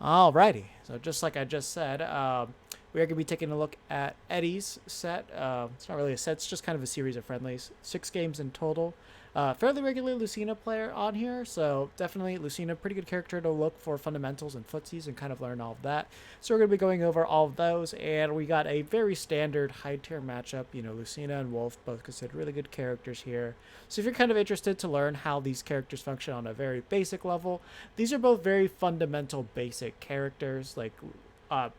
Alrighty, so just like I just said, we are going to be taking a look at Eddie's set. It's not really a set, it's just kind of a series of friendlies. 6 games in total. Fairly regular Lucina player on here, so definitely Lucina, pretty good character to look for fundamentals and footsies and kind of learn all of that. So we're going to be going over all of those, and we got a very standard high tier matchup. You know, Lucina and Wolf both considered really good characters here. So if you're kind of interested to learn how these characters function on a very basic level, these are both very fundamental basic characters. Like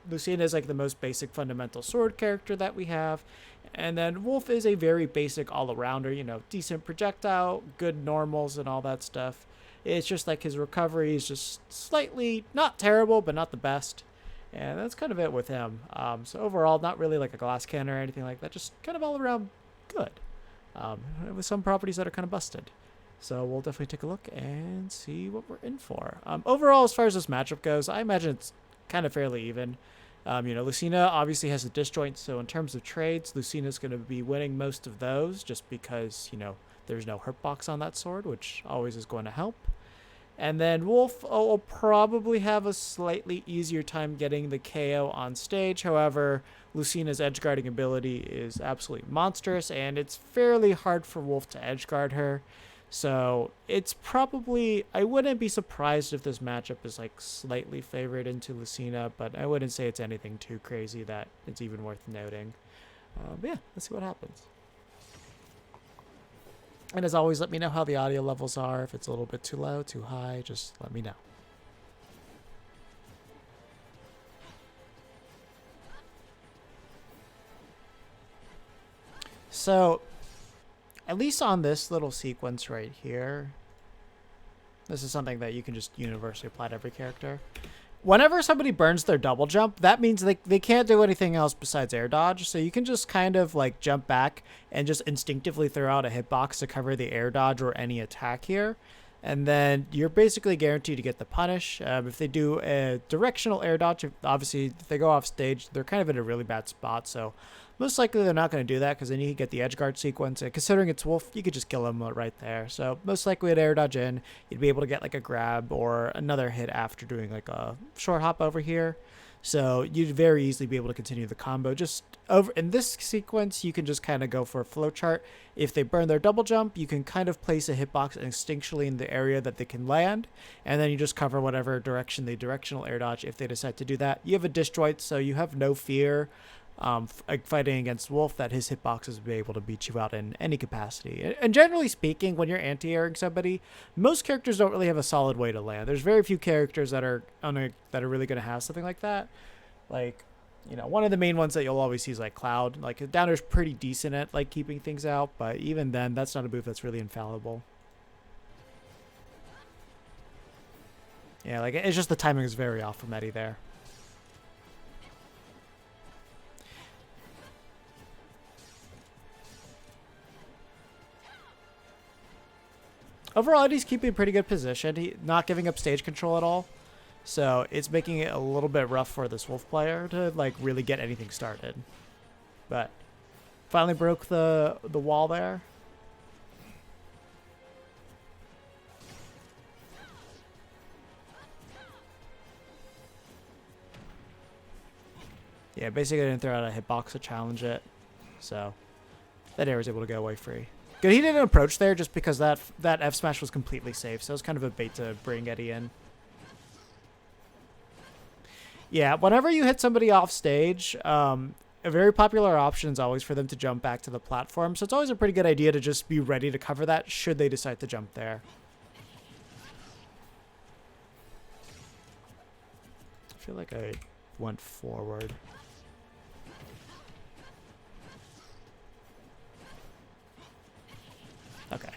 Lucina is like the most basic fundamental sword character that we have. And then Wolf is a very basic all-arounder, you know, decent projectile, good normals and all that stuff. It's just like his recovery is just slightly, not terrible, but not the best. And that's kind of it with him. So overall, not really like a glass cannon or anything like that, just kind of all around good. With some properties that are kind of busted. So we'll definitely take a look and see what we're in for. Overall, as far as this matchup goes, I imagine it's kind of fairly even. You know, Lucina obviously has a disjoint, so in terms of trades, Lucina's going to be winning most of those just because, you know, there's no hurt box on that sword, which always is going to help. And then Wolf will probably have a slightly easier time getting the KO on stage. However, Lucina's edgeguarding ability is absolutely monstrous, and it's fairly hard for Wolf to edgeguard her. So it's probably, I wouldn't be surprised if this matchup is like slightly favored into Lucina, but I wouldn't say it's anything too crazy that it's even worth noting. But yeah, let's see what happens. And as always, let me know how the audio levels are. If it's a little bit too low, too high, just let me know. So, at least on this little sequence right here, this is something that you can just universally apply to every character. Whenever somebody burns their double jump, that means they can't do anything else besides air dodge. So you can just kind of like jump back and just instinctively throw out a hitbox to cover the air dodge or any attack here. And then you're basically guaranteed to get the punish. If they do a directional air dodge, obviously if they go off stage, they're kind of in a really bad spot. So most likely they're not going to do that because then you can get the edge guard sequence. And considering it's Wolf, you could just kill him right there. So most likely at air dodge in, you'd be able to get like a grab or another hit after doing like a short hop over here. So you'd very easily be able to continue the combo. Just over in this sequence, you can just kind of go for a flowchart. If they burn their double jump, you can kind of place a hitbox instinctually in the area that they can land, and then you just cover whatever direction they directional air dodge if they decide to do that. You have a disjoint, so you have no fear fighting against Wolf that his hitboxes will be able to beat you out in any capacity. And generally speaking, when you're anti-airing somebody, most characters don't really have a solid way to land. There's very few characters that are really going to have something like that. Like, you know, one of the main ones that you'll always see is like Cloud. Like Downer's pretty decent at like keeping things out, but even then, that's not a move that's really infallible. Yeah, like it's just the timing is very off from Eddie there. Overall, Eddie's keeping a pretty good position. He not giving up stage control at all. So it's making it a little bit rough for this Wolf player to like really get anything started. But finally broke the wall there. Yeah, basically didn't throw out a hitbox to challenge it. So that air was able to go away free. Good, he didn't approach there just because that F smash was completely safe. So it was kind of a bait to bring Eddie in. Yeah, whenever you hit somebody off stage, a very popular option is always for them to jump back to the platform. So it's always a pretty good idea to just be ready to cover that should they decide to jump there. I feel like I went forward. Okay.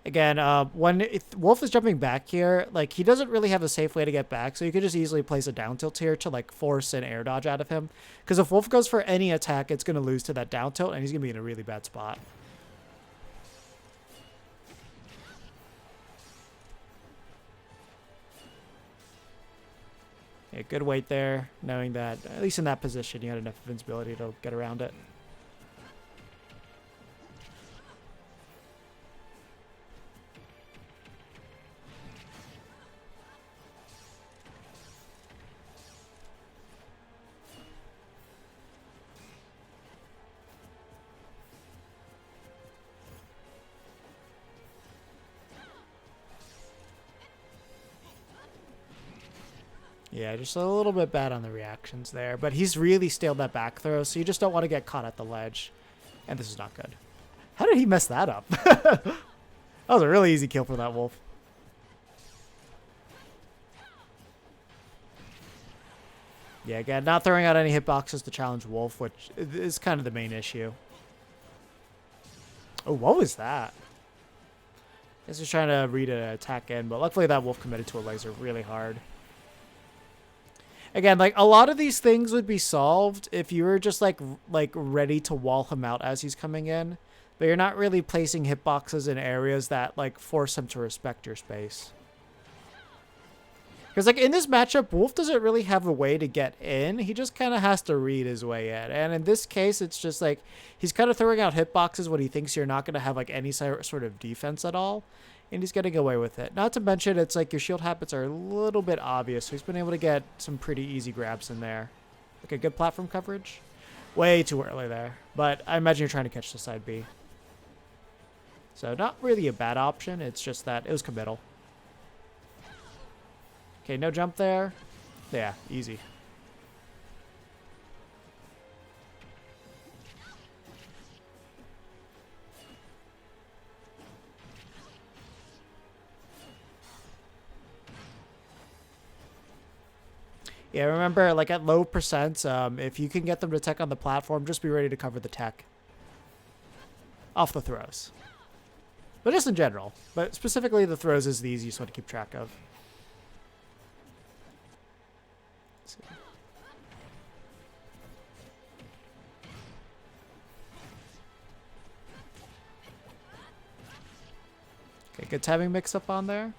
Again, when Wolf is jumping back here, like he doesn't really have a safe way to get back, so you could just easily place a down tilt here to like force an air dodge out of him. Because if Wolf goes for any attack, it's going to lose to that down tilt, and he's going to be in a really bad spot. Yeah, good weight there, knowing that at least in that position you had enough invincibility to get around it. Yeah, just a little bit bad on the reactions there. But he's really staled that back throw, so you just don't want to get caught at the ledge. And this is not good. How did he mess that up? That was a really easy kill for that wolf. Yeah, again, not throwing out any hitboxes to challenge wolf, which is kind of the main issue. Oh, what was that? I guess he's trying to read an attack in, but luckily that wolf committed to a laser really hard. Again, like a lot of these things would be solved if you were just like ready to wall him out as he's coming in, but you're not really placing hitboxes in areas that like force him to respect your space. Because like in this matchup, Wolf doesn't really have a way to get in. He just kind of has to read his way in. And in this case, it's just like he's kind of throwing out hitboxes when he thinks you're not going to have like any sort of defense at all. And he's getting away with it. Not to mention, it's like your shield habits are a little bit obvious. So he's been able to get some pretty easy grabs in there. Like a good platform coverage. Way too early there. But I imagine you're trying to catch the side B. So not really a bad option. It's just that it was committal. Okay, no jump there. Yeah, easy. Yeah, remember, like at low percents, if you can get them to tech on the platform, just be ready to cover the tech. Off the throws. But just in general. But specifically the throws is the easiest one to keep track of. Okay, good timing mix up on there.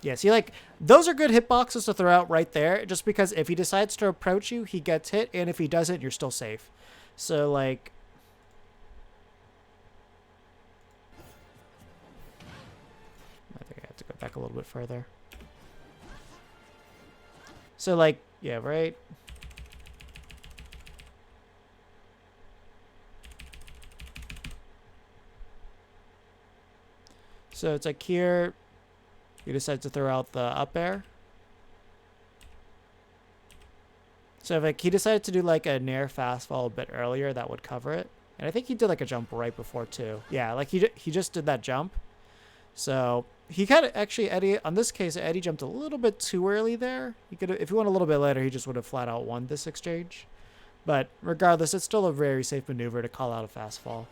Yeah, see, like, those are good hitboxes to throw out right there, just because if he decides to approach you, he gets hit, and if he doesn't, you're still safe. So, like... I think I have to go back a little bit further. So, like, yeah, right? So, it's like here... You decide to throw out the up air. So if like he decided to do like a nair fastfall a bit earlier, that would cover it. And I think he did like a jump right before too. Yeah, like he just did that jump. So he kind of actually Eddie on this case Eddie jumped a little bit too early there. He could if he went a little bit later, he just would have flat out won this exchange. But regardless, it's still a very safe maneuver to call out a fastfall.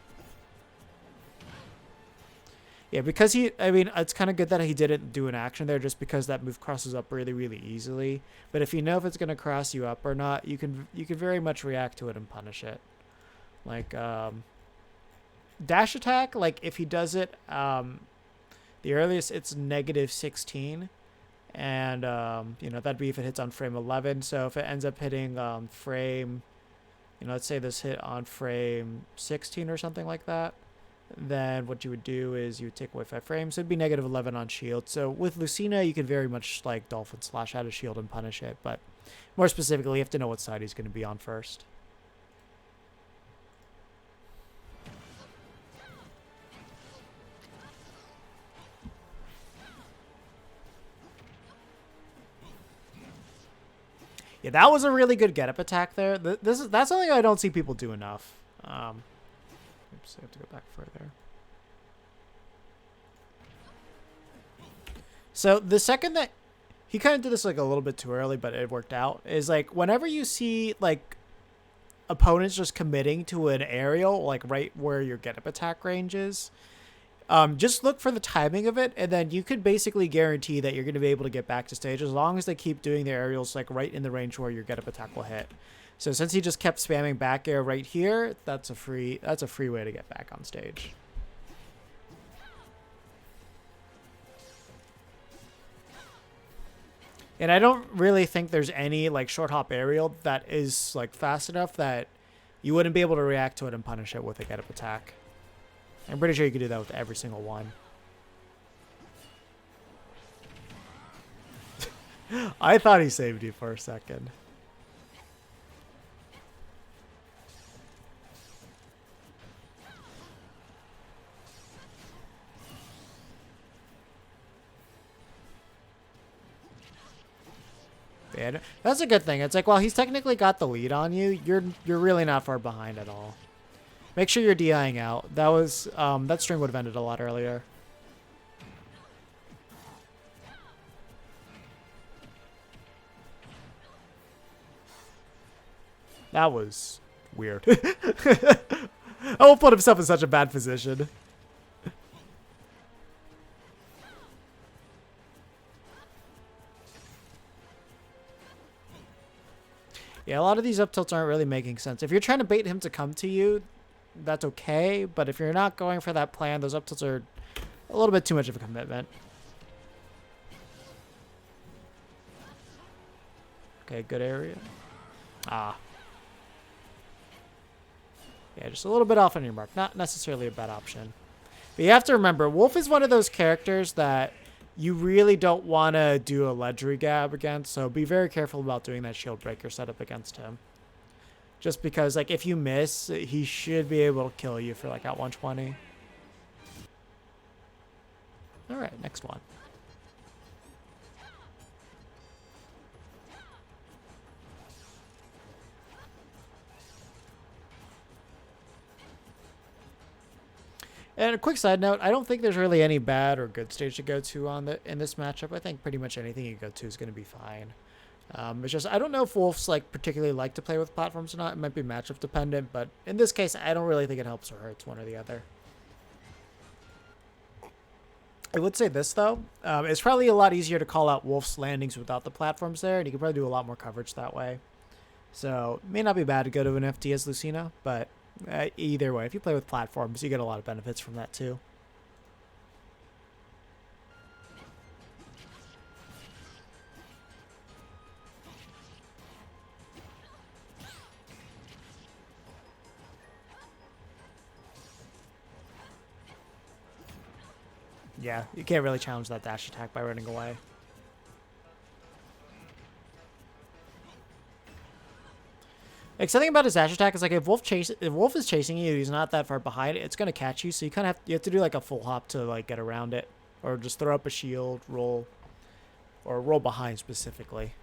Yeah, because I mean, it's kind of good that he didn't do an action there just because that move crosses up really, really easily. But if you know if it's going to cross you up or not, you can very much react to it and punish it. Like, dash attack, like if he does it, the earliest it's -16. And, you know, that'd be if it hits on frame 11. So if it ends up hitting frame, you know, let's say this hit on frame 16 or something like that. Then what you would do is you would take away 5 frames. So it'd be -11 on shield. So with Lucina, you can very much like Dolphin Slash out of shield and punish it. But more specifically, you have to know what side he's going to be on first. Yeah, that was a really good get-up attack there. That's something I don't see people do enough. Oops, I have to go back further. So the second that he kind of did this like a little bit too early, but it worked out, is like whenever you see like opponents just committing to an aerial, like right where your get-up attack range is, just look for the timing of it, and then you could basically guarantee that you're going to be able to get back to stage as long as they keep doing their aerials like right in the range where your get-up attack will hit. So since he just kept spamming back air right here, that's a free way to get back on stage. And I don't really think there's any like short hop aerial that is like fast enough that you wouldn't be able to react to it and punish it with a get-up attack. I'm pretty sure you could do that with every single one. I thought he saved you for a second. And that's a good thing. It's like, while he's technically got the lead on you, you're really not far behind at all. Make sure you're DIing out. That was that string would have ended a lot earlier. That was weird. Wolf put himself in such a bad position. Yeah, a lot of these up tilts aren't really making sense. If you're trying to bait him to come to you, that's okay. But if you're not going for that plan, those up tilts are a little bit too much of a commitment. Okay, good area. Ah. Yeah, just a little bit off on your mark. Not necessarily a bad option. But you have to remember, Wolf is one of those characters that you really don't want to do a ledge regab against, so be very careful about doing that shield breaker setup against him. Just because, like, if you miss, he should be able to kill you for, like, at 120. Alright, next one. And a quick side note, I don't think there's really any bad or good stage to go to in this matchup. I think pretty much anything you go to is going to be fine. It's just, I don't know if Wolves like particularly like to play with platforms or not. It might be matchup dependent, but in this case, I don't really think it helps or hurts one or the other. I would say this, though. It's probably a lot easier to call out Wolf's landings without the platforms there, and you can probably do a lot more coverage that way. So, it may not be bad to go to an FD as Lucina, but either way, if you play with platforms, you get a lot of benefits from that too. Yeah, you can't really challenge that dash attack by running away. Like, something about his dash attack is, like, if Wolf is chasing you, he's not that far behind, it's gonna catch you. So you kind of have to do like a full hop to like get around it, or just throw up a shield, roll, or roll behind specifically.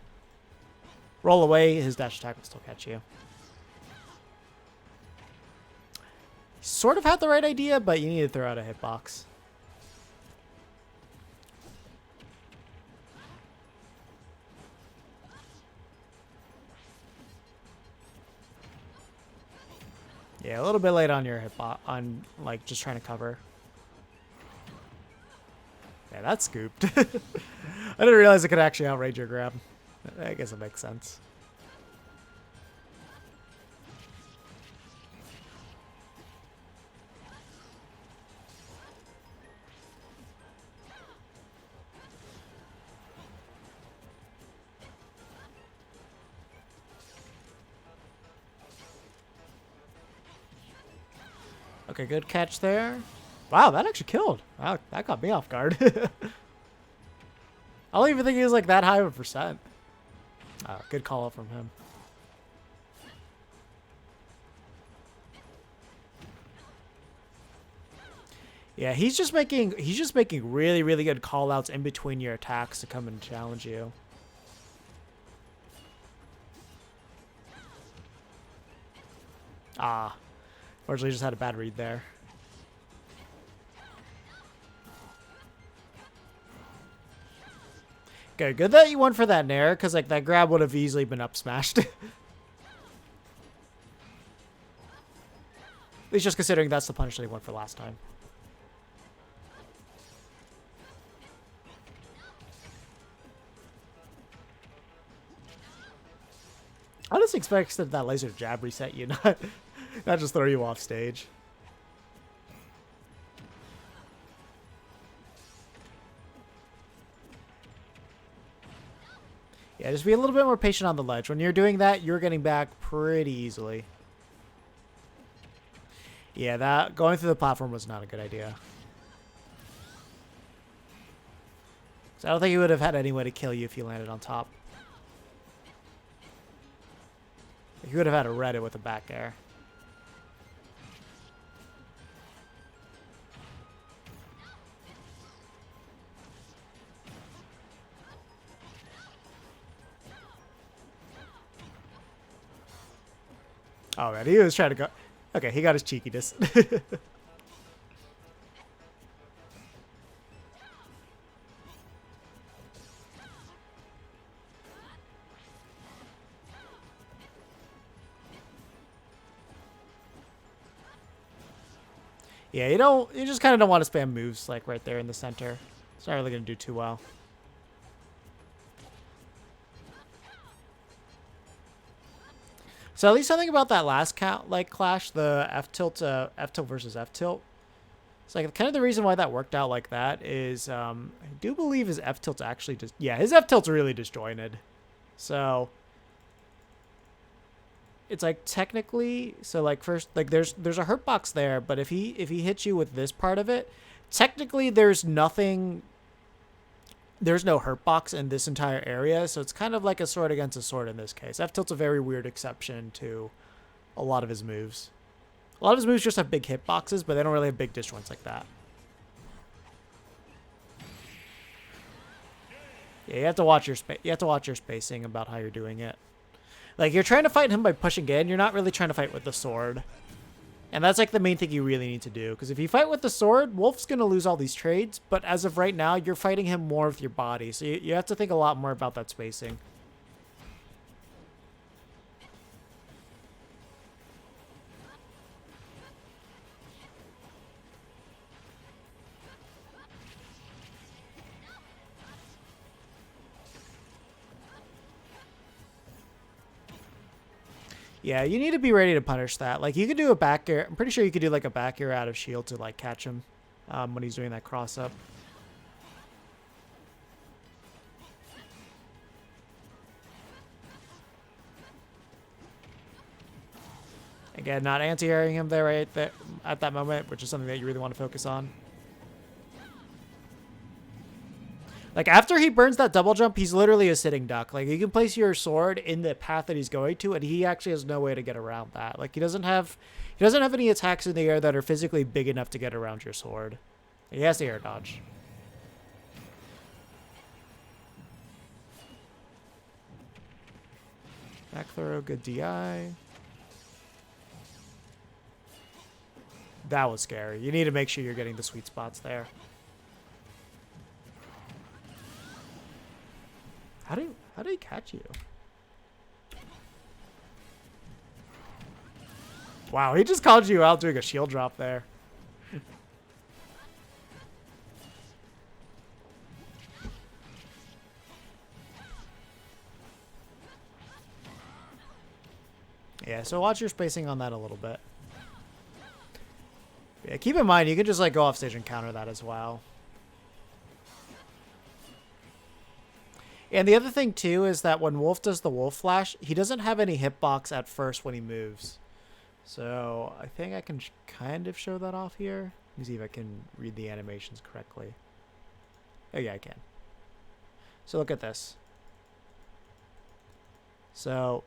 Roll away, his dash attack will still catch you. Sort of had the right idea, but you need to throw out a hitbox. Yeah, a little bit late on your hitbox, on like just trying to cover. Yeah, that's scooped. I didn't realize it could actually outrage your grab. I guess it makes sense. Okay, good catch there. Wow, that actually killed. Wow, that got me off guard. I don't even think he was like that high of a percent. Good call out from him. Yeah, he's just making really, really good call outs in between your attacks to come and challenge you. Unfortunately, just had a bad read there. Okay, good that you went for that nair, because like that grab would have easily been up smashed. At least just considering that's the punish that he went for last time. I just expected that laser jab reset you, not just throw you off stage. Yeah, just be a little bit more patient on the ledge. When you're doing that, you're getting back pretty easily. Yeah, that going through the platform was not a good idea. So I don't think he would have had any way to kill you if you landed on top. He would have had to read it with a back air. Oh, man, he was trying to go. Okay, he got his cheekiness. Yeah, you just kind of don't want to spam moves like right there in the center. It's not really going to do too well. So at least something about that last clash, the F tilt versus F tilt. It's like kind of the reason why that worked out like that is I do believe his F tilt's actually just his F tilt's really disjointed. So it's like technically, so like first, like there's a hurt box there, but if he hits you with this part of it, technically there's no hurt box in this entire area, so it's kind of like a sword against a sword in this case. F tilt's a very weird exception to a lot of his moves. A lot of his moves just have big hit boxes, but they don't really have big disjoints like that. Yeah, you have to watch your spacing about how you're doing it. Like, you're trying to fight him by pushing in. You're not really trying to fight with the sword. And that's, like, the main thing you really need to do. Because if you fight with the sword, Wolf's going to lose all these trades. But as of right now, you're fighting him more with your body. So you have to think a lot more about that spacing. Yeah, you need to be ready to punish that. Like, you could do a back air. I'm pretty sure you could do, like, a back air out of shield to, like, catch him when he's doing that cross-up. Again, not anti-airing him there right there at that moment, which is something that you really want to focus on. Like, after he burns that double jump, he's literally a sitting duck. Like, you can place your sword in the path that he's going to, and he actually has no way to get around that. Like, he doesn't have any attacks in the air that are physically big enough to get around your sword. He has to air dodge. Back throw, good DI. That was scary. You need to make sure you're getting the sweet spots there. How do he catch you? Wow, he just called you out doing a shield drop there. Yeah, so watch your spacing on that a little bit. Yeah, keep in mind, you can just like go off stage and counter that as well. And the other thing too is that when Wolf does the Wolf Flash, he doesn't have any hitbox at first when he moves. So I think I can kind of show that off here. Let me see if I can read the animations correctly. Oh yeah, I can. So look at this. So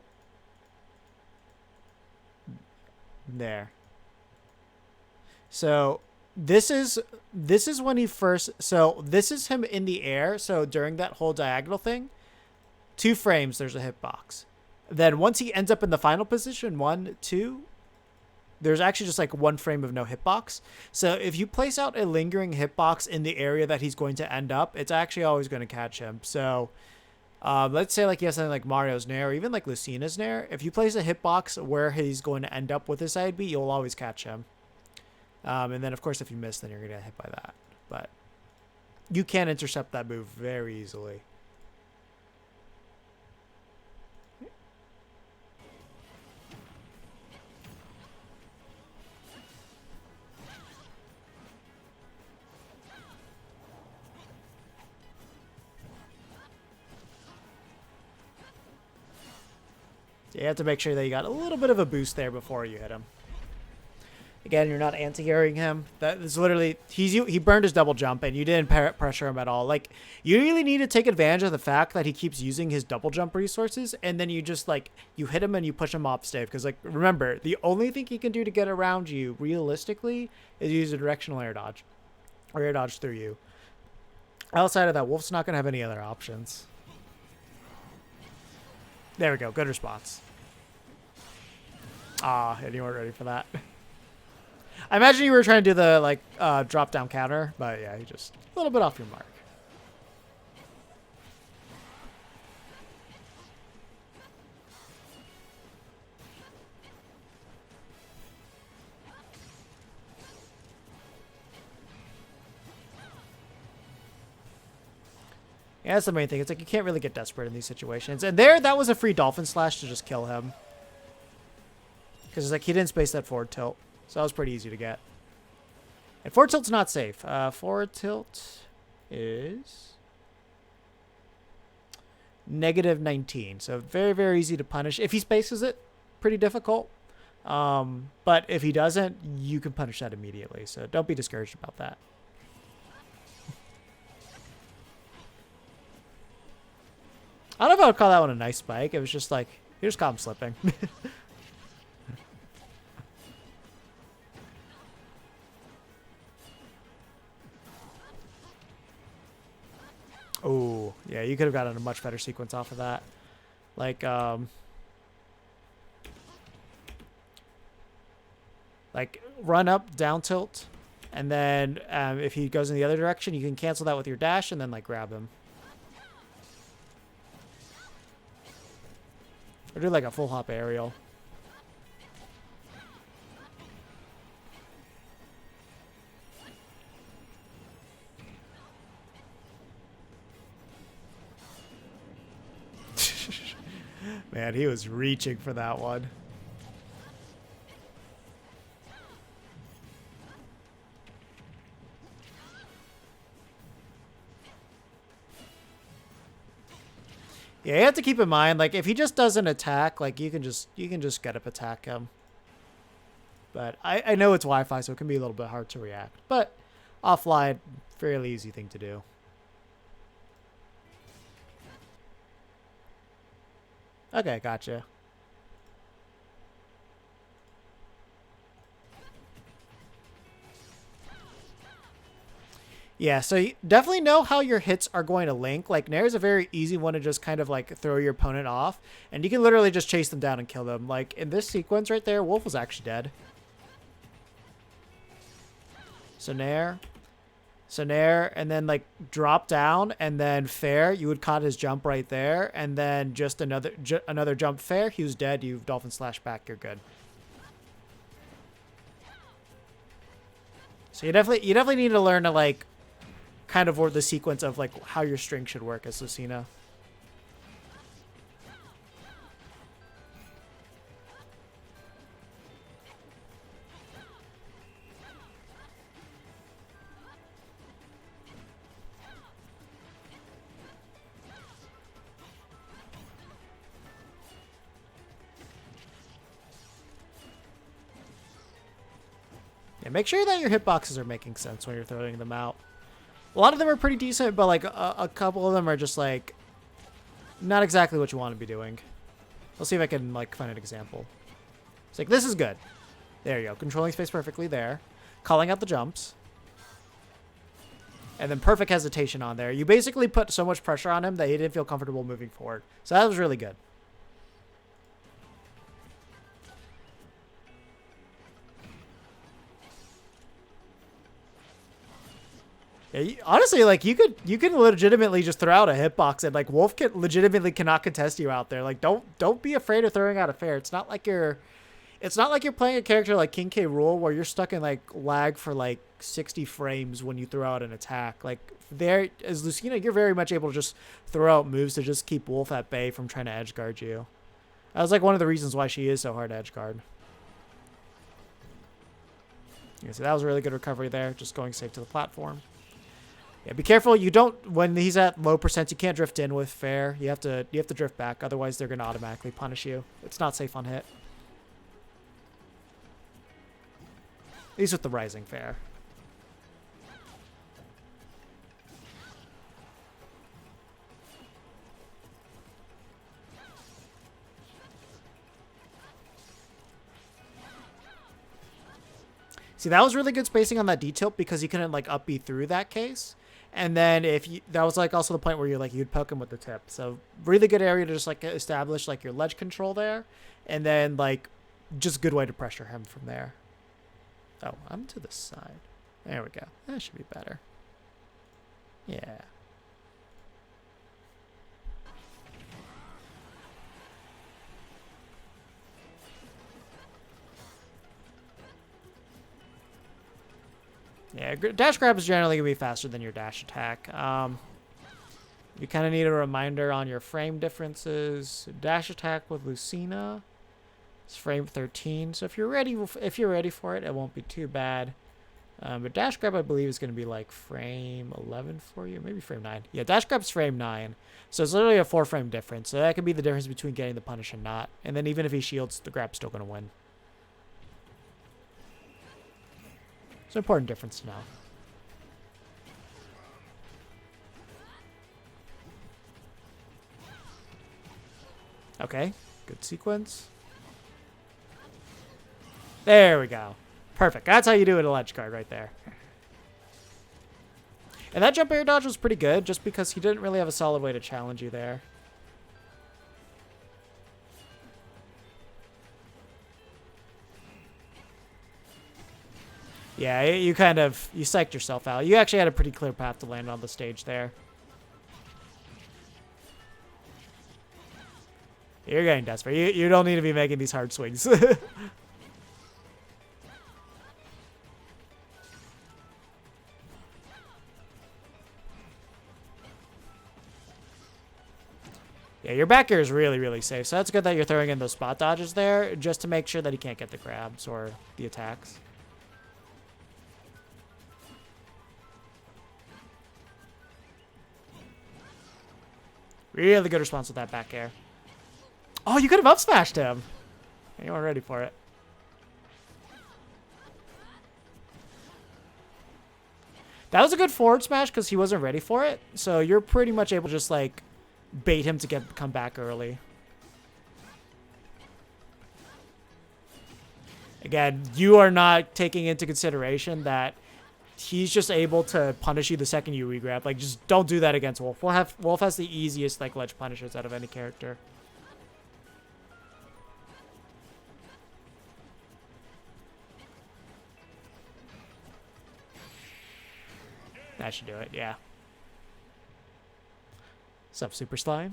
there. So this is when he first, so this is him in the air. So during that whole diagonal thing, 2 frames, there's a hitbox. Then once he ends up in the final position, 1, 2, there's actually just like 1 frame of no hitbox. So if you place out a lingering hitbox in the area that he's going to end up, it's actually always going to catch him. So let's say like you have something like Mario's Nair or even like Lucina's Nair. If you place a hitbox where he's going to end up with his side B, you'll always catch him. And then, of course, if you miss, then you're going to get hit by that. But you can intercept that move very easily. You have to make sure that you got a little bit of a boost there before you hit him. Again, you're not anti-airing him. That is literally, he burned his double jump, and you didn't pressure him at all. Like, you really need to take advantage of the fact that he keeps using his double jump resources, and then you just, like, you hit him and you push him off stage. Because, like, remember, the only thing he can do to get around you, realistically, is use a directional air dodge. Or air dodge through you. Outside of that, Wolf's not going to have any other options. There we go. Good response. Ah, and you weren't ready for that. I imagine you were trying to do the like drop down counter, but yeah, you just a little bit off your mark. Yeah, that's the main thing. It's like you can't really get desperate in these situations. And there, that was a free Dolphin Slash to just kill him. Because it's like he didn't space that forward tilt. So that was pretty easy to get. And forward tilt's not safe. Forward tilt is -19. So very, very easy to punish. If he spaces it, pretty difficult. But if he doesn't, you can punish that immediately. So don't be discouraged about that. I don't know if I would call that one a nice spike. It was just like, you just caught him slipping. Oh, yeah, you could have gotten a much better sequence off of that. Like run up, down tilt, and then if he goes in the other direction, you can cancel that with your dash and then like grab him. Or do like a full hop aerial. Man, he was reaching for that one. Yeah, you have to keep in mind, like, if he just doesn't attack, like, you can just get up attack him. But I know it's Wi-Fi, so it can be a little bit hard to react. But offline, fairly easy thing to do. Okay, gotcha. Yeah, so you definitely know how your hits are going to link. Like, Nair is a very easy one to just kind of, like, throw your opponent off. And you can literally just chase them down and kill them. Like, in this sequence right there, Wolf was actually dead. So Nair, and then, like, drop down, and then fair. You would caught his jump right there. And then just another jump fair. He was dead. You Dolphin Slash back. You're good. So you definitely need to learn to, like, kind of the sequence of like how your string should work as Lucina. Yeah, make sure that your hitboxes are making sense when you're throwing them out. A lot of them are pretty decent, but like a couple of them are just like not exactly what you want to be doing. Let's see if I can like find an example. It's like, this is good. There you go. Controlling space perfectly there. Calling out the jumps. And then perfect hesitation on there. You basically put so much pressure on him that he didn't feel comfortable moving forward. So that was really good. Yeah, honestly, like you can legitimately just throw out a hitbox and like Wolf legitimately cannot contest you out there. Like don't be afraid of throwing out a fair. It's not like you're playing a character like King K. Rool where you're stuck in like lag for like 60 frames when you throw out an attack. Like there as Lucina, you're very much able to just throw out moves to just keep Wolf at bay from trying to edge guard you. That was like one of the reasons why she is so hard to edge guard. Yeah, so that was a really good recovery there, just going safe to the platform. Yeah, be careful. You don't, when he's at low percents, you can't drift in with fair. You have to drift back. Otherwise, they're going to automatically punish you. It's not safe on hit. At least with the rising fair. See, that was really good spacing on that D-tilt because he couldn't like up B through that case. And then if you, that was like also the point where you're like, you'd poke him with the tip. So really good area to just like establish like your ledge control there. And then like just a good way to pressure him from there. Oh, I'm to the side. There we go. That should be better. Yeah. Yeah, dash grab is generally going to be faster than your dash attack. You kind of need a reminder on your frame differences. Dash attack with Lucina is frame 13, so if you're ready for it, it won't be too bad. But dash grab, I believe, is going to be like frame 11 for you, maybe frame 9. Yeah, dash grab's frame 9, so it's literally a 4-frame difference. So that could be the difference between getting the punish and not. And then even if he shields, the grab's still going to win. It's an important difference to know. Okay, good sequence. There we go. Perfect. That's how you do it, a ledge guard right there. And that jump air dodge was pretty good, just because he didn't really have a solid way to challenge you there. Yeah, you psyched yourself out. You actually had a pretty clear path to land on the stage there. You're getting desperate. You don't need to be making these hard swings. Yeah, your back air is really, really safe. So that's good that you're throwing in those spot dodges there just to make sure that he can't get the grabs or the attacks. Really good response with that back air. Oh, you could have up smashed him. You weren't ready for it. That was a good forward smash because he wasn't ready for it. So you're pretty much able to just like bait him to come back early. Again, you are not taking into consideration that he's just able to punish you the second you regrab. Like, just don't do that against Wolf. Wolf has the easiest like ledge punishers out of any character. That should do it, yeah. What's up, Super Slime?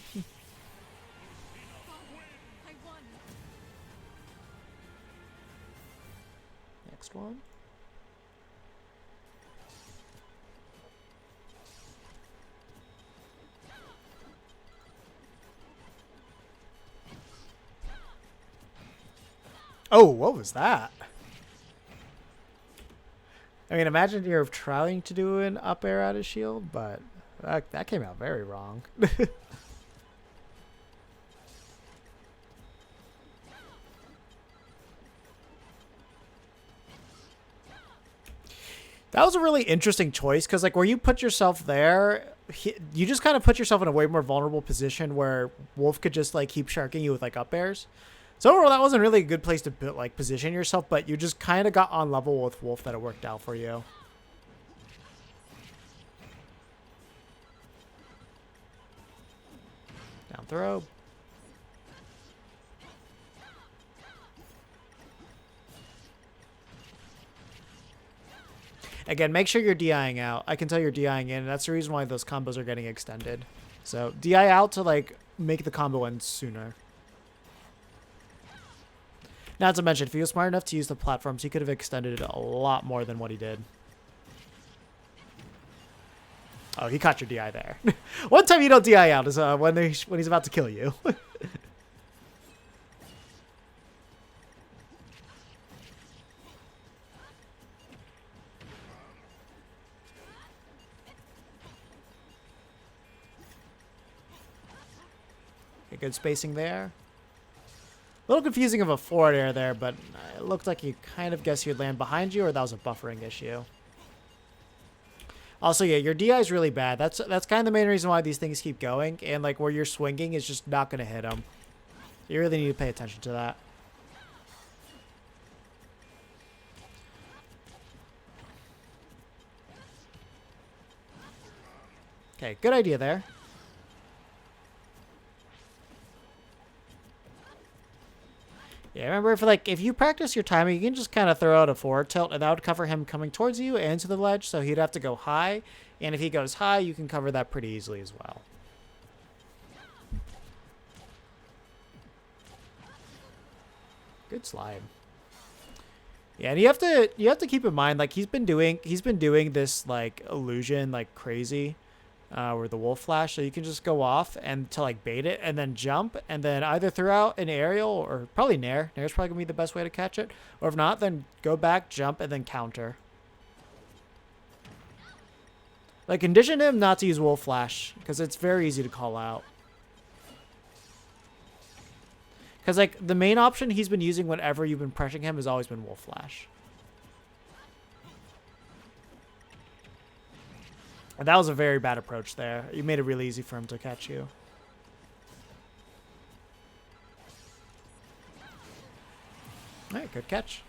Next one. Oh, what was that? I mean, imagine you're trying to do an up air out of shield, but that came out very wrong. That was a really interesting choice because, like, where you put yourself there, you just kind of put yourself in a way more vulnerable position where Wolf could just, like, keep sharking you with, like, up airs. So overall, that wasn't really a good place to, like, position yourself, but you just kind of got on level with Wolf that it worked out for you. Down throw. Again, make sure you're DIing out. I can tell you're DIing in, and that's the reason why those combos are getting extended. So DI out to, like, make the combo end sooner. Not to mention, if he was smart enough to use the platforms, he could have extended it a lot more than what he did. Oh, he caught your DI there. One time you don't DI out is when he's about to kill you. Okay, good spacing there. A little confusing of a forward air there, but it looked like you kind of guessed he'd land behind you, or that was a buffering issue. Also, yeah, your DI is really bad. That's kind of the main reason why these things keep going, and like where you're swinging is just not going to hit them. You really need to pay attention to that. Okay, good idea there. Yeah, remember if you practice your timing, you can just kind of throw out a forward tilt, and that would cover him coming towards you and to the ledge. So he'd have to go high, and if he goes high, you can cover that pretty easily as well. Good slide. Yeah, and you have to keep in mind, like he's been doing this like illusion like crazy, with the wolf flash. So you can just go off and to like bait it and then jump and then either throw out an aerial or probably nair. Nair's probably gonna be the best way to catch it. Or if not, then go back, jump, and then counter. Like condition him not to use wolf flash because it's very easy to call out. Because, like, the main option he's been using whenever you've been pressuring him has always been Wolf Flash. And that was a very bad approach there. You made it really easy for him to catch you. All right, good catch.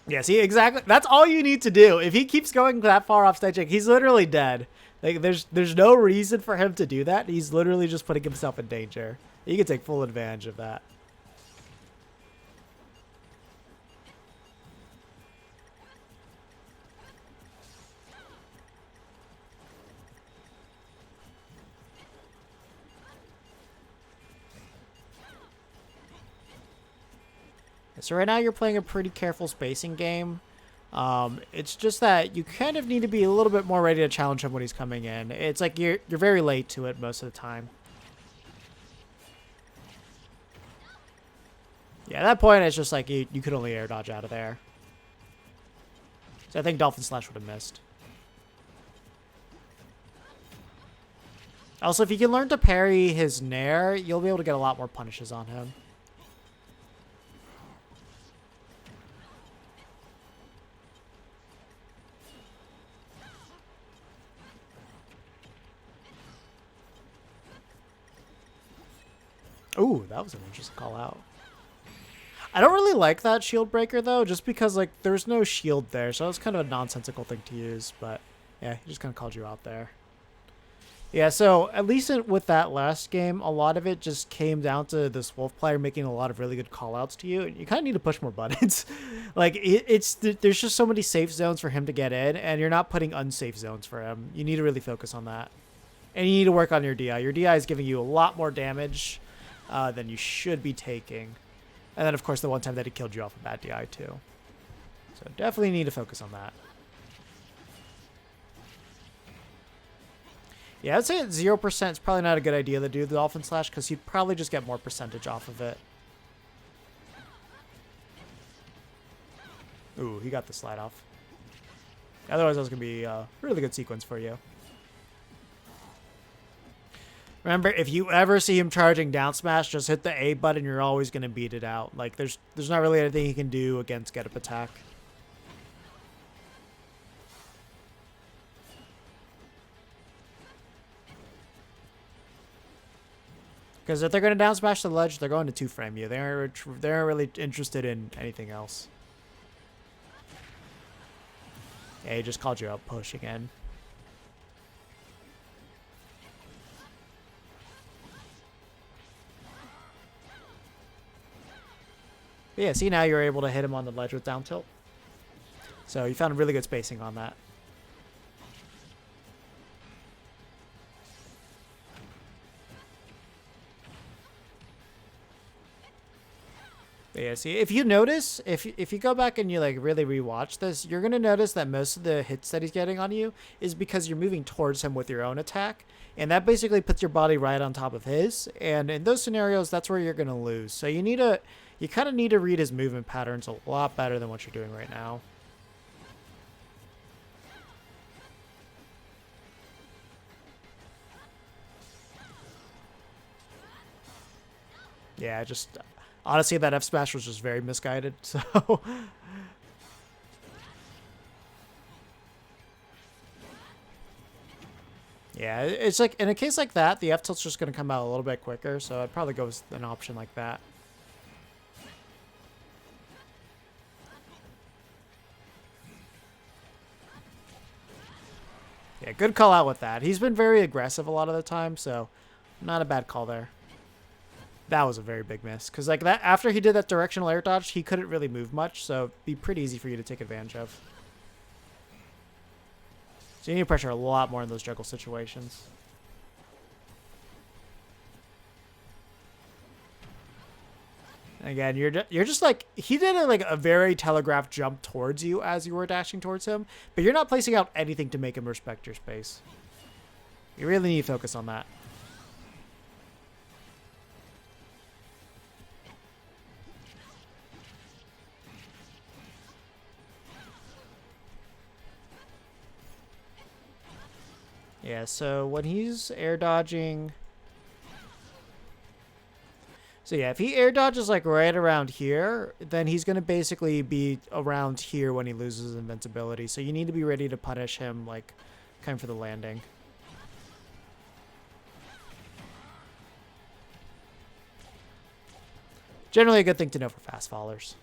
Yeah, see, exactly. That's all you need to do. If he keeps going that far off staging, he's literally dead. Like, there's no reason for him to do that. He's literally just putting himself in danger. You can take full advantage of that. So right now you're playing a pretty careful spacing game. It's just that you kind of need to be a little bit more ready to challenge him when he's coming in. It's like you're very late to it most of the time. Yeah, at that point it's just like you could only air dodge out of there. So I think Dolphin Slash would have missed. Also, if you can learn to parry his nair, you'll be able to get a lot more punishes on him. Ooh, that was an interesting call out. I don't really like that shield breaker, though, just because, like, there's no shield there, so it's kind of a nonsensical thing to use, but, yeah, he just kind of called you out there. Yeah, so, at least with that last game, a lot of it just came down to this Wolf player making a lot of really good call-outs to you, and you kind of need to push more buttons. Like, there's just so many safe zones for him to get in, and you're not putting unsafe zones for him. You need to really focus on that. And you need to work on your DI. Your DI is giving you a lot more damage than you should be taking. And then, of course, the one time that he killed you off of bad DI, too. So definitely need to focus on that. Yeah, I'd say at 0%, it's probably not a good idea to do the Dolphin Slash, because you'd probably just get more percentage off of it. Ooh, he got the slide off. Otherwise, that was going to be a really good sequence for you. Remember, if you ever see him charging down smash, just hit the A button. You're always going to beat it out. Like, there's not really anything he can do against get up attack. Because if they're going to down smash the ledge, they're going to two-frame you. They're really interested in anything else. Yeah, he just called you out push again. But yeah, see, now you're able to hit him on the ledge with down tilt. So you found really good spacing on that. But yeah, see, if you notice, if you go back and you like really rewatch this, you're gonna notice that most of the hits that he's getting on you is because you're moving towards him with your own attack, and that basically puts your body right on top of his. And in those scenarios, that's where you're gonna lose. So you kind of need to read his movement patterns a lot better than what you're doing right now. Yeah, just honestly, that F smash was just very misguided. So yeah, it's like in a case like that, the F tilt's just going to come out a little bit quicker. So I'd probably go with an option like that. Yeah, good call out with that. He's been very aggressive a lot of the time, so not a bad call there. That was a very big miss. Because like that, after he did that directional air dodge, he couldn't really move much, so it'd be pretty easy for you to take advantage of. So you need to pressure a lot more in those juggle situations. Again, you're just like, he did a very telegraphed jump towards you as you were dashing towards him, but you're not placing out anything to make him respect your space. You really need to focus on that. Yeah, so when he's air dodging... So yeah, if he air dodges like right around here, then he's going to basically be around here when he loses invincibility. So you need to be ready to punish him like kind of for the landing. Generally a good thing to know for fast fallers.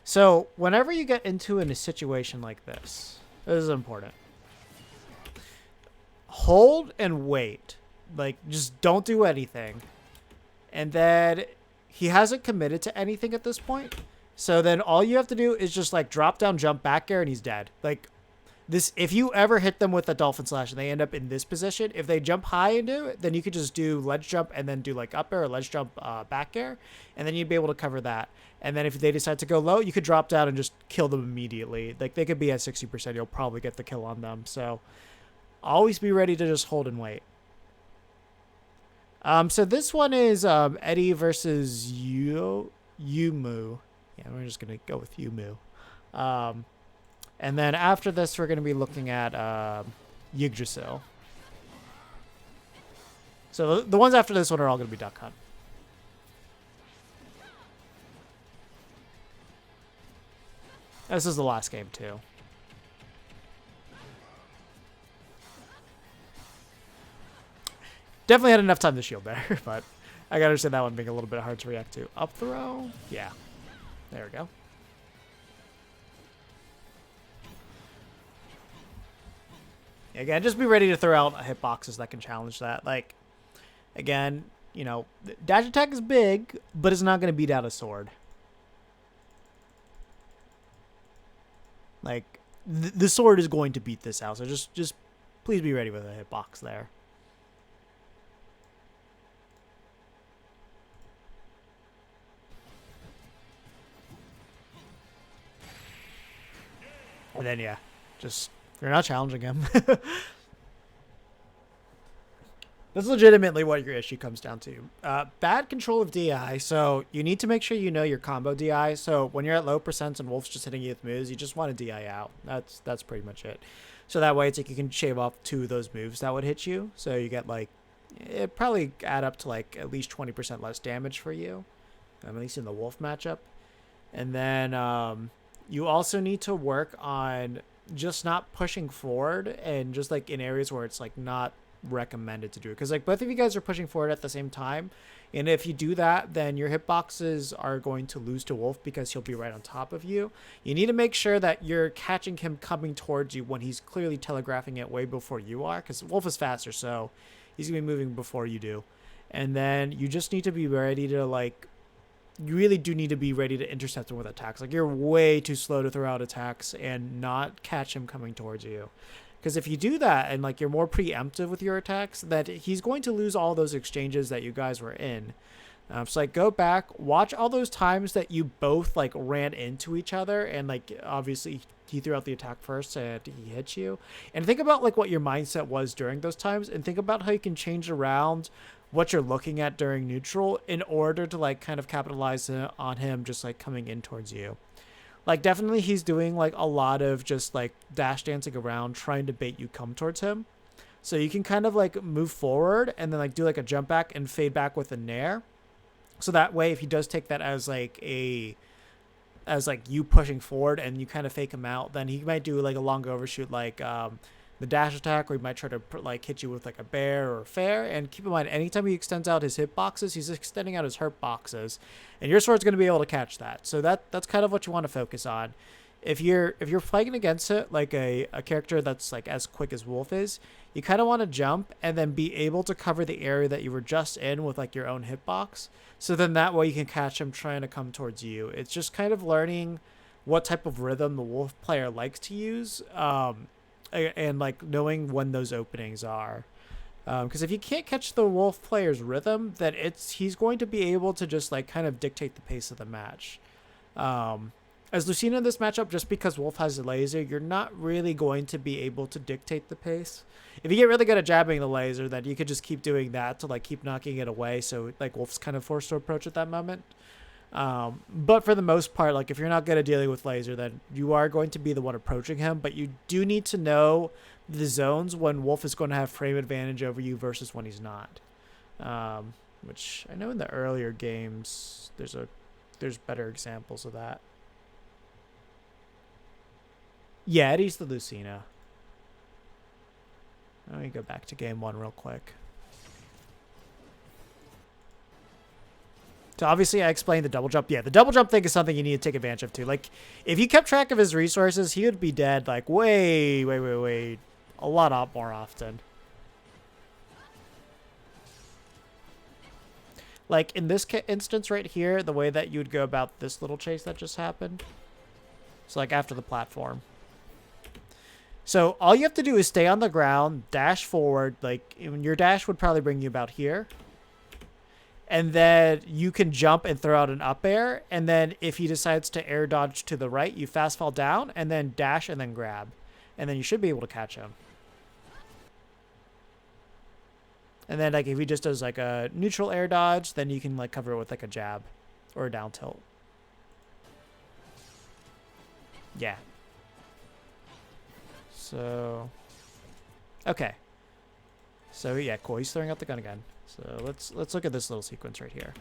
So whenever you get into a situation like this is important. Hold and wait. Like, just don't do anything. And then he hasn't committed to anything at this point. So then all you have to do is just like drop down, jump back air, and he's dead. Like this, if you ever hit them with a dolphin slash and they end up in this position, if they jump high into it, then you could just do ledge jump and then do like up air or ledge jump back air, and then you'd be able to cover that. And then if they decide to go low, you could drop down and just kill them immediately. Like they could be at 60%, you'll probably get the kill on them. So always be ready to just hold and wait. So this one is Eddie versus Yumu. Yeah, we're just gonna go with Yumu. And then after this, we're gonna be looking at Yggdrasil. So the ones after this one are all gonna be Duck Hunt. This is the last game too. Definitely had enough time to shield there, but I gotta understand that one being a little bit hard to react to. Up throw? Yeah. There we go. Again, just be ready to throw out hitboxes that can challenge that. Like, again, you know, dash attack is big, but it's not going to beat out a sword. Like, the sword is going to beat this out, so just please be ready with a hitbox there. And then, yeah, just, you're not challenging him. That's legitimately what your issue comes down to. Bad control of DI, so you need to make sure you know your combo DI. So when you're at low percents and Wolf's just hitting you with moves, you just want to DI out. That's pretty much it. So that way it's like you can shave off 2 of those moves that would hit you. So you get like, it probably add up to like at least 20% less damage for you, at least in the Wolf matchup. And then you also need to work on just not pushing forward and just like in areas where it's like not recommended to do it, because like both of you guys are pushing forward at the same time, and if you do that, then your hitboxes are going to lose to Wolf because he'll be right on top of you. You need to make sure that you're catching him coming towards you when he's clearly telegraphing it way before you are, because Wolf is faster, so he's gonna be moving before you do. And then you just need to be ready to like, you really do need to be ready to intercept him with attacks. Like, you're way too slow to throw out attacks and not catch him coming towards you. Because if you do that and like you're more preemptive with your attacks, that he's going to lose all those exchanges that you guys were in. So like go back, watch all those times that you both like ran into each other, and like obviously he threw out the attack first and he hit you. And think about like what your mindset was during those times, and think about how you can change around what you're looking at during neutral in order to like kind of capitalize on him just like coming in towards you. Like, definitely he's doing, like, a lot of just, like, dash dancing around, trying to bait you come towards him. So you can kind of, like, move forward and then, like, do, like, a jump back and fade back with a nair. So that way, if he does take that as, like, you pushing forward and you kind of fake him out, then he might do, like, a long overshoot, like, the dash attack, or he might try to like hit you with like a bear or a fair. And keep in mind, anytime he extends out his hit boxes, he's extending out his hurt boxes, and your sword's going to be able to catch that. So that's kind of what you want to focus on. If you're fighting against it like a character that's like as quick as Wolf is, you kind of want to jump and then be able to cover the area that you were just in with like your own hitbox. So then that way you can catch him trying to come towards you. It's just kind of learning what type of rhythm the Wolf player likes to use, and like knowing when those openings are. Because if you can't catch the Wolf player's rhythm, then he's going to be able to just like kind of dictate the pace of the match. As Lucina in this matchup, just because Wolf has a laser, you're not really going to be able to dictate the pace. If you get really good at jabbing the laser, then you could just keep doing that to like keep knocking it away. So like Wolf's kind of forced to approach at that moment. But for the most part, like if you're not good at dealing with laser, then you are going to be the one approaching him. But you do need to know the zones when Wolf is going to have frame advantage over you versus when he's not. Which I know in the earlier games, there's better examples of that. Yeah, Eddie's the Lucina. Let me go back to game 1 real quick. So obviously I explained the double jump. Yeah, the double jump thing is something you need to take advantage of too. Like, if you kept track of his resources, he would be dead like way a lot more often. Like in this instance right here, the way that you would go about this little chase that just happened. So like after the platform. So all you have to do is stay on the ground, dash forward. Like your dash would probably bring you about here. And then you can jump and throw out an up air. And then if he decides to air dodge to the right, you fast fall down and then dash and then grab. And then you should be able to catch him. And then like if he just does like a neutral air dodge, then you can like cover it with like a jab or a down tilt. Yeah. So, okay. So yeah, cool. He's throwing out the gun again. So let's look at this little sequence right here.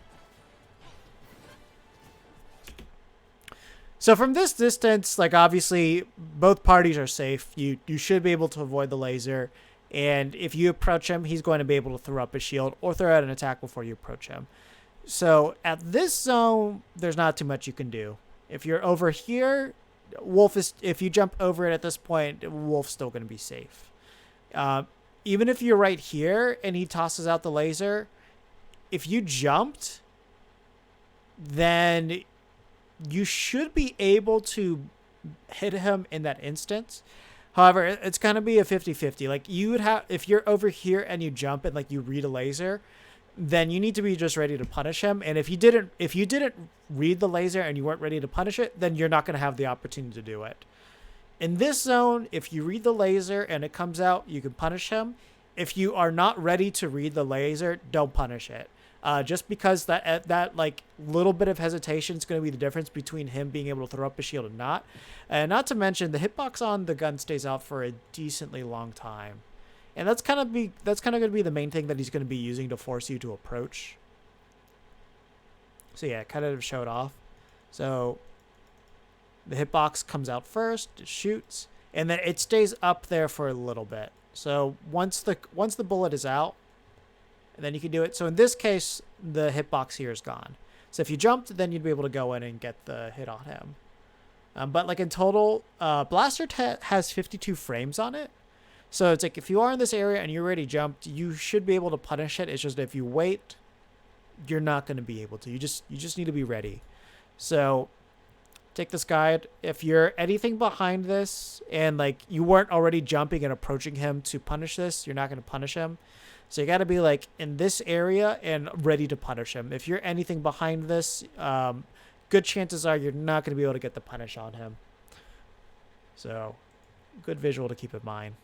So from this distance, like obviously both parties are safe. You should be able to avoid the laser. And if you approach him, he's going to be able to throw up a shield or throw out an attack before you approach him. So at this zone, there's not too much you can do. If you're over here, if you jump over it at this point, Wolf's still going to be safe. Even if you're right here and he tosses out the laser, if you jumped, then you should be able to hit him in that instance. However, it's going to be a 50-50. Like you would have, if you're over here and you jump and like you read a laser, then you need to be just ready to punish him. And if you didn't read the laser and you weren't ready to punish it, then you're not going to have the opportunity to do it. In this zone, if you read the laser and it comes out, you can punish him. If you are not ready to read the laser, don't punish it. Just because that like little bit of hesitation is going to be the difference between him being able to throw up a shield and not. And not to mention the hitbox on the gun stays out for a decently long time. And that's kind of going to be the main thing that he's going to be using to force you to approach. So yeah, kind of show it off. So the hitbox comes out first, it shoots, and then it stays up there for a little bit. So once the bullet is out, then you can do it. So in this case, the hitbox here is gone. So if you jumped, then you'd be able to go in and get the hit on him. But like in total, Blaster has 52 frames on it. So it's like if you are in this area and you're already jumped, you should be able to punish it. It's just if you wait, you're not going to be able to. You just need to be ready. So take this guide. If you're anything behind this and like you weren't already jumping and approaching him to punish this, you're not going to punish him. So you got to be like in this area and ready to punish him. If you're anything behind this, good chances are you're not going to be able to get the punish on him. So good visual to keep in mind.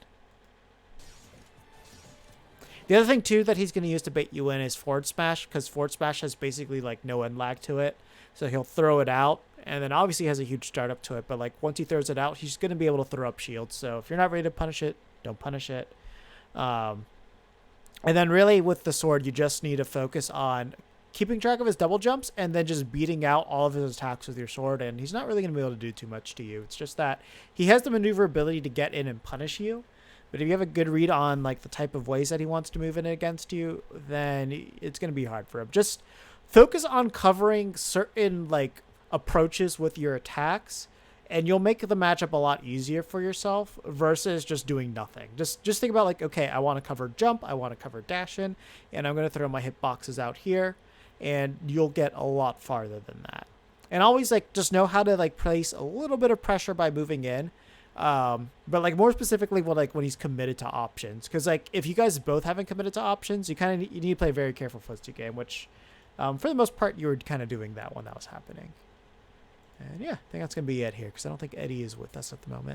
The other thing too that he's going to use to bait you in is forward smash, because forward smash has basically like no end lag to it. So he'll throw it out, and then obviously he has a huge startup to it, but like once he throws it out, he's going to be able to throw up shields. So if you're not ready to punish it, don't punish it. And then really with the sword, you just need to focus on keeping track of his double jumps and then just beating out all of his attacks with your sword. And he's not really going to be able to do too much to you. It's just that he has the maneuverability to get in and punish you. But if you have a good read on like the type of ways that he wants to move in against you, then it's going to be hard for him. Just focus on covering certain like approaches with your attacks, and you'll make the matchup a lot easier for yourself versus just doing nothing. Just think about like, okay, I want to cover jump, I want to cover dash in, and I'm going to throw my hitboxes out here, and you'll get a lot farther than that. And always like just know how to like place a little bit of pressure by moving in. But like more specifically when he's committed to options, because like if you guys both haven't committed to options, you need to play a very careful footsie game, which for the most part you were kind of doing that when that was happening. And yeah, I think that's gonna be it here, because I don't think Eddie is with us at the moment.